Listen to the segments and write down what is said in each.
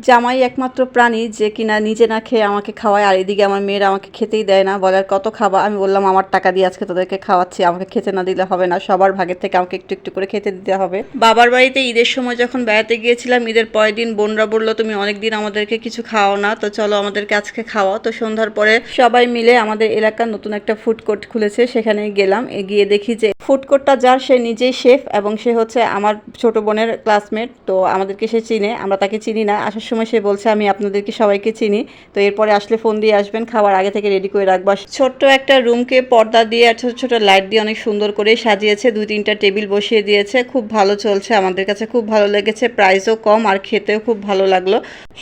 জামাই একমাত্র প্রাণী যে কিনা নিজে না খেয়ে আমাকে খাওয়ায়, আর এদিকে আমার মেয়েরা আমাকে খেতেই দেয় না, বলে আর কত খাবা। আমি বললাম আমার টাকা দিয়ে আজকে তোদেরকে খাওয়াচ্ছি, আমাকে খেতে না দিলে হবে না, সবার ভাগের থেকে আমাকে একটু একটু করে খেতে দিতে হবে। বাবার বাড়িতে ঈদের সময় যখন বেড়াতে গিয়েছিলাম, ঈদের পরের দিন বোনরা বললো তুমি অনেকদিন আমাদেরকে কিছু খাওয়াও না, তো চলো আমাদেরকে আজকে খাওয়াও। তো সন্ধ্যার পরে সবাই মিলে আমাদের এলাকার নতুন একটা ফুড কোর্ট খুলেছে, সেখানে গেলাম। গিয়ে দেখি যে ফুড কোর্টটা যার, সে নিজেই শেফ এবং সে হচ্ছে আমার ছোট বোনের ক্লাসমেট। তো আমাদেরকে সে চিনে, আমরা তাকে চিনি না। আসার সময় সে বলছে আমি আপনাদেরকে সবাইকে চিনি, তো এরপরে আসলে ফোন দিয়ে আসবেন, খাবার আগে থেকে রেডি করে রাখবা। ছোট্ট একটা রুমকে পর্দা দিয়ে আর ছোট ছোট লাইট দিয়ে অনেক সুন্দর করে সাজিয়েছে, 2-3টা টেবিল বসিয়ে দিয়েছে, খুব ভালো চলছে, আমাদের কাছে খুব ভালো লেগেছে, প্রাইসও কম আর খেতেও খুব ভালো লাগলো।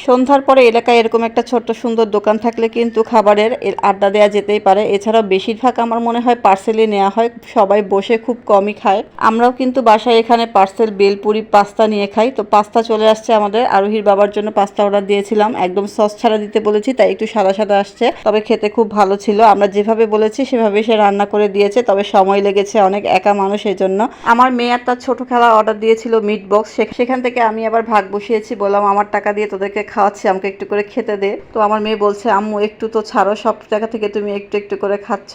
সন্ধ্যার পরে এলাকায় এরকম একটা ছোট্ট সুন্দর দোকান থাকলে কিন্তু খাবারের আড্ডা দেওয়া যেতেই পারে। এছাড়াও বেশিরভাগ আমার মনে হয় পার্সেলই নেওয়া হয়, সবাই বসে খুব কমই খায়। আমরাও কিন্তু বাসায় এখানে পার্সেল বেলপুরি পাস্তা নিয়ে খাই। তো পাস্তা চলে আসছে আমাদের, আরোহীর বাবার জন্য পাস্তা অর্ডার দিয়েছিলাম, একদম সস ছাড়া দিতে বলেছি, তাই একটু সাদা সাদা আসছে, তবে খেতে খুব ভালো ছিল। আমরা যেভাবে বলেছি সেভাবে সে রান্না করে দিয়েছে, তবে সময় লেগেছে অনেক, একা মানুষ এই জন্য। আমার মেয়ে আর তার ছোট খেলা অর্ডার দিয়েছিল মিট বক্স, সেখান থেকে আমি আবার ভাগ বসিয়েছি, বললাম আমার টাকা দিয়ে তোদেরকে খাওয়াচ্ছি, আমাকে একটু করে খেতে দে। তো আমার মেয়ে বলছে আম্মু একটু তো ছাড়ো, সব টাকা থেকে তুমি একটু একটু করে খাচ্ছ।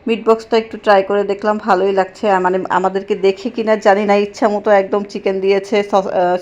মিট বক্সটা একটু ট্রাই করে দেখলাম, ভালোই লাগছে। মানে আমাদেরকে দেখে কিনা জানি না, ইচ্ছা মতো একদম চিকেন দিয়েছে,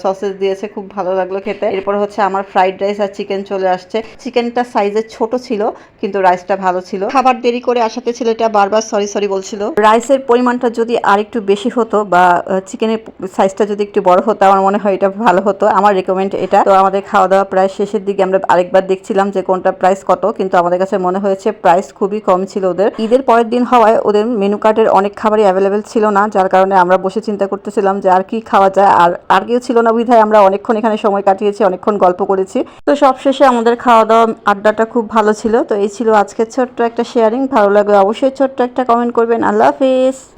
সসেস দিয়েছে, খুব ভালো লাগলো খেতে। এরপর হচ্ছে আমার ফ্রাইড রাইস আর চিকেন চলে আসছে। চিকেনটা সাইজে ছোট ছিল কিন্তু রাইসটা ভালো ছিল। খাবার দেরি করে আসাতে ছেলেটা বারবার সরি সরি বলছিল। রাইসের পরিমাণটা যদি আর একটু বেশি হতো বা চিকেনের সাইজটা যদি একটু বড় হতো, আমার মনে হয় এটা ভালো হতো, আমার রেকমেন্ড এটা। তো আমাদের খাওয়া দাওয়া প্রায় শেষের দিকে, আমরা আরেকবার দেখছিলাম যে কোনটা প্রাইস কত, কিন্তু আমাদের কাছে মনে হয়েছে প্রাইস খুবই কম ছিল ওদের। ঈদের পরের দিন হওয়ায় ওদের মেনু কার্ডের অনেক খাবারই অ্যাভেলেবেল ছিল না, যার কারণে আমরা বসে চিন্তা করতেছিলাম যে আর কি খাওয়া যায়, আর কেউ ছিল না বিধায় আমরা অনেকক্ষণ এখানে সময় কাটিয়েছি, অনেকক্ষণ গল্প করেছি। তো সবশেষে আমাদের খাওয়া দাওয়া আড্ডাটা খুব ভালো ছিল। তো এই ছিল আজকের ছোট্ট একটা শেয়ারিং, ভালো লাগলে অবশ্যই ছোট্ট একটা কমেন্ট করবেন। আল্লাহ হাফেজ।